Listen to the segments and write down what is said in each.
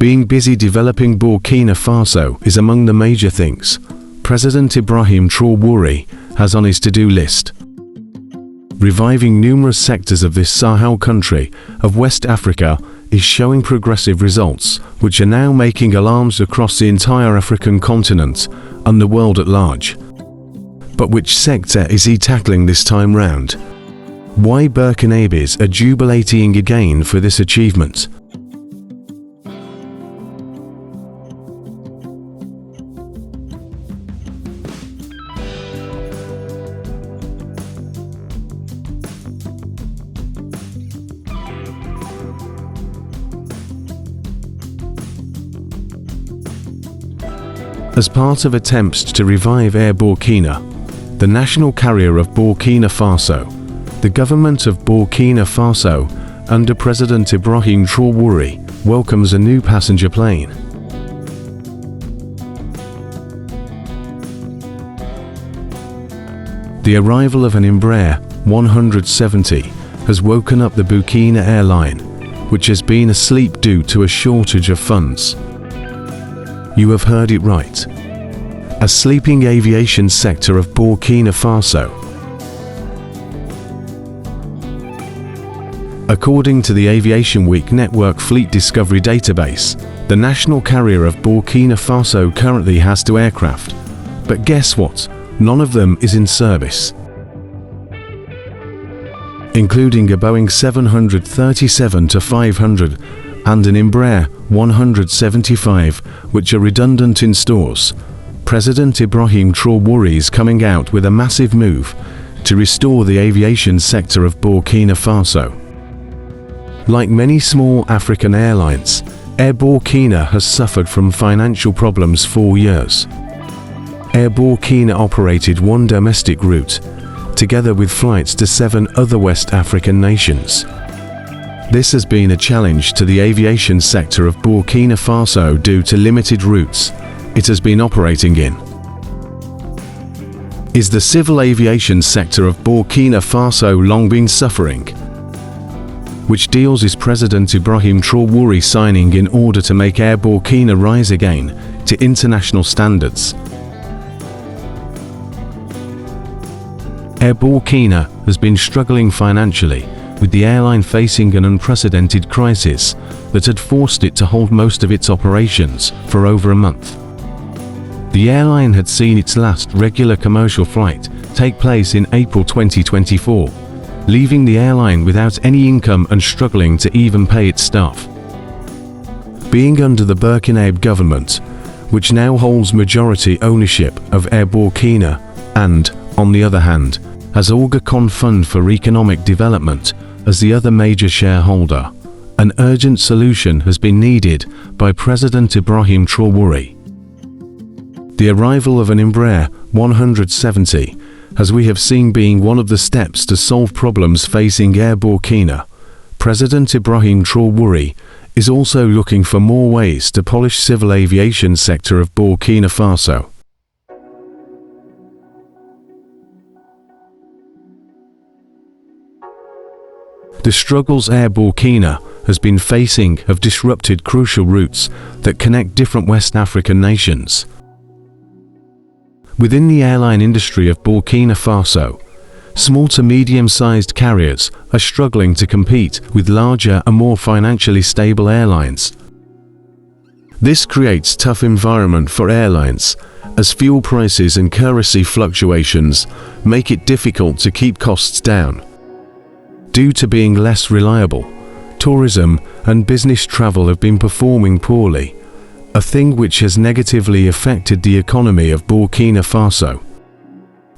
Being busy developing Burkina Faso is among the major things President Ibrahim Traore has on his to-do list. Reviving numerous sectors of this Sahel country of West Africa is showing progressive results, which are now making alarms across the entire African continent and the world at large. But which sector is he tackling this time round? Why Burkinabes are jubilating again for this achievement? As part of attempts to revive Air Burkina, the national carrier of Burkina Faso, the government of Burkina Faso, under President Ibrahim Traore, welcomes a new passenger plane. The arrival of an Embraer 170 has woken up the Burkina airline, which has been asleep due to a shortage of funds. You have heard it right. A sleeping aviation sector of Burkina Faso. According to the Aviation Week Network Fleet Discovery Database, the national carrier of Burkina Faso currently has 2 aircraft. But guess what? None of them is in service. Including a Boeing 737-500 and an Embraer 175, which are redundant in stores. President Ibrahim Traore is coming out with a massive move to restore the aviation sector of Burkina Faso. Like many small African airlines, Air Burkina has suffered from financial problems for years. Air Burkina operated 1 domestic route, together with flights to 7 other West African nations. This has been a challenge to the aviation sector of Burkina Faso due to limited routes it has been operating in. Is the civil aviation sector of Burkina Faso long been suffering? Which deals is President Ibrahim Traore signing in order to make Air Burkina rise again to international standards? Air Burkina has been struggling financially, with the airline facing an unprecedented crisis that had forced it to hold most of its operations for over a month. The airline had seen its last regular commercial flight take place in April 2024, leaving the airline without any income and struggling to even pay its staff. Being under the Burkina government, which now holds majority ownership of Air Burkina and, on the other hand, has Orgacon Fund for Economic Development as the other major shareholder, an urgent solution has been needed by President Ibrahim Traore. The arrival of an Embraer 170, as we have seen, being one of the steps to solve problems facing Air Burkina. President Ibrahim Traore is also looking for more ways to polish civil aviation sector of Burkina Faso. The struggles Air Burkina has been facing have disrupted crucial routes that connect different West African nations. Within the airline industry of Burkina Faso, small to medium-sized carriers are struggling to compete with larger and more financially stable airlines. This creates a tough environment for airlines, as fuel prices and currency fluctuations make it difficult to keep costs down. Due to being less reliable, tourism and business travel have been performing poorly, a thing which has negatively affected the economy of Burkina Faso.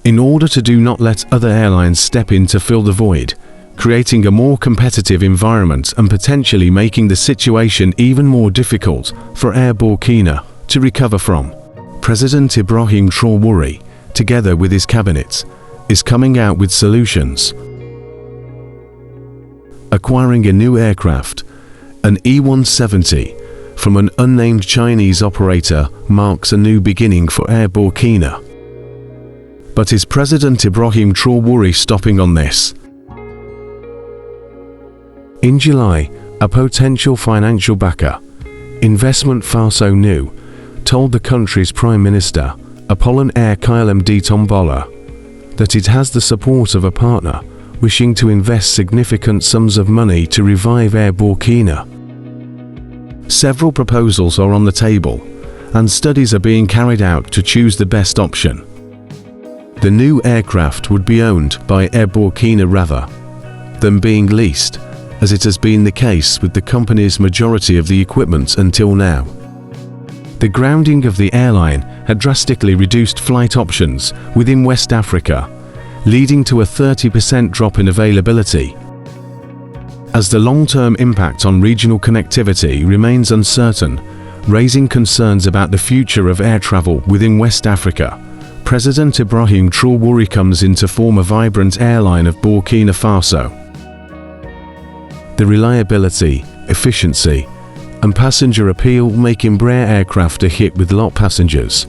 In order to do not let other airlines step in to fill the void, creating a more competitive environment and potentially making the situation even more difficult for Air Burkina to recover from, President Ibrahim Traore, together with his cabinet, is coming out with solutions. Acquiring a new aircraft, an E-170, from an unnamed Chinese operator marks a new beginning for Air Burkina. But is President Ibrahim Traore stopping on this? In July, a potential financial backer, Investment Faso New told the country's Prime Minister, Apollon Air Kylem D. Tombola, that it has the support of a partner wishing to invest significant sums of money to revive Air Burkina. Several proposals are on the table, and studies are being carried out to choose the best option. The new aircraft would be owned by Air Burkina rather than being leased, as it has been the case with the company's majority of the equipment until now. The grounding of the airline had drastically reduced flight options within West Africa, leading to a 30% drop in availability. As the long-term impact on regional connectivity remains uncertain, raising concerns about the future of air travel within West Africa, President Ibrahim Traore comes in to form a vibrant airline of Burkina Faso. The reliability, efficiency, and passenger appeal make Embraer aircraft a hit with lot passengers.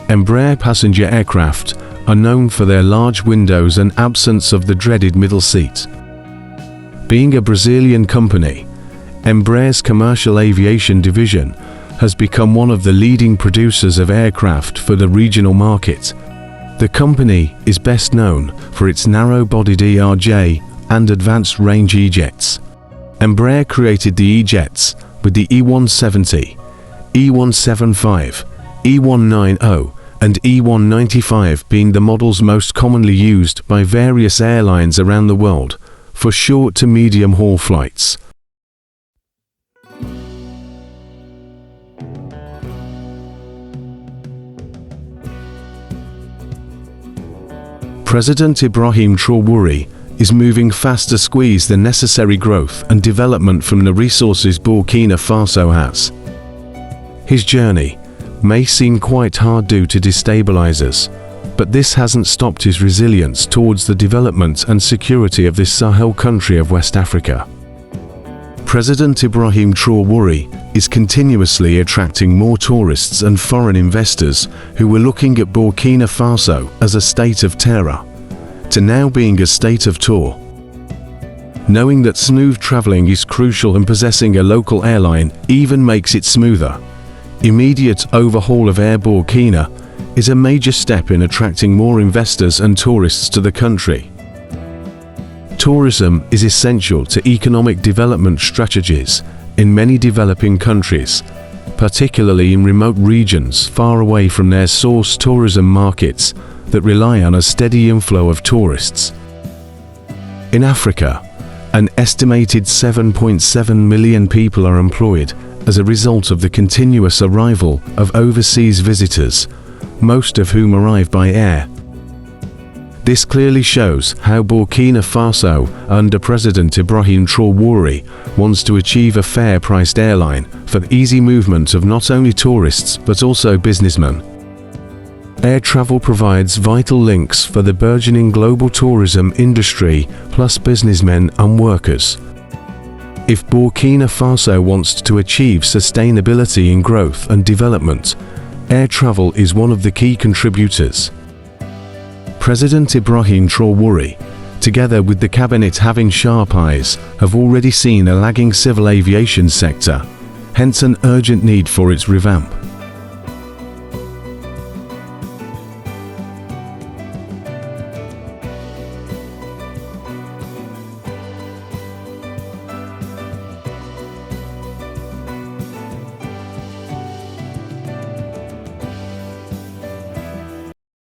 Embraer passenger aircraft are known for their large windows and absence of the dreaded middle seat. Being a Brazilian company, Embraer's commercial aviation division has become one of the leading producers of aircraft for the regional market. The company is best known for its narrow-bodied ERJ and advanced range E-jets. Embraer created the E-jets with the E170, E175, E190 and E195 being the models most commonly used by various airlines around the world for short to medium haul flights. President Ibrahim Traore is moving fast to squeeze the necessary growth and development from the resources Burkina Faso has. His journey may seem quite hard due to destabilizers, but this hasn't stopped his resilience towards the development and security of this Sahel country of West Africa. President Ibrahim Traore is continuously attracting more tourists and foreign investors who were looking at Burkina Faso as a state of terror, to now being a state of tour. Knowing that smooth traveling is crucial and possessing a local airline even makes it smoother, immediate overhaul of Air Burkina is a major step in attracting more investors and tourists to the country. Tourism is essential to economic development strategies in many developing countries, particularly in remote regions far away from their source tourism markets that rely on a steady inflow of tourists. In Africa, an estimated 7.7 million people are employed as a result of the continuous arrival of overseas visitors, most of whom arrive by air. This clearly shows how Burkina Faso, under President Ibrahim Traore, wants to achieve a fair-priced airline for the easy movement of not only tourists but also businessmen. Air travel provides vital links for the burgeoning global tourism industry plus businessmen and workers. If Burkina Faso wants to achieve sustainability in growth and development, air travel is one of the key contributors. President Ibrahim Traore, together with the cabinet having sharp eyes, have already seen a lagging civil aviation sector, hence an urgent need for its revamp.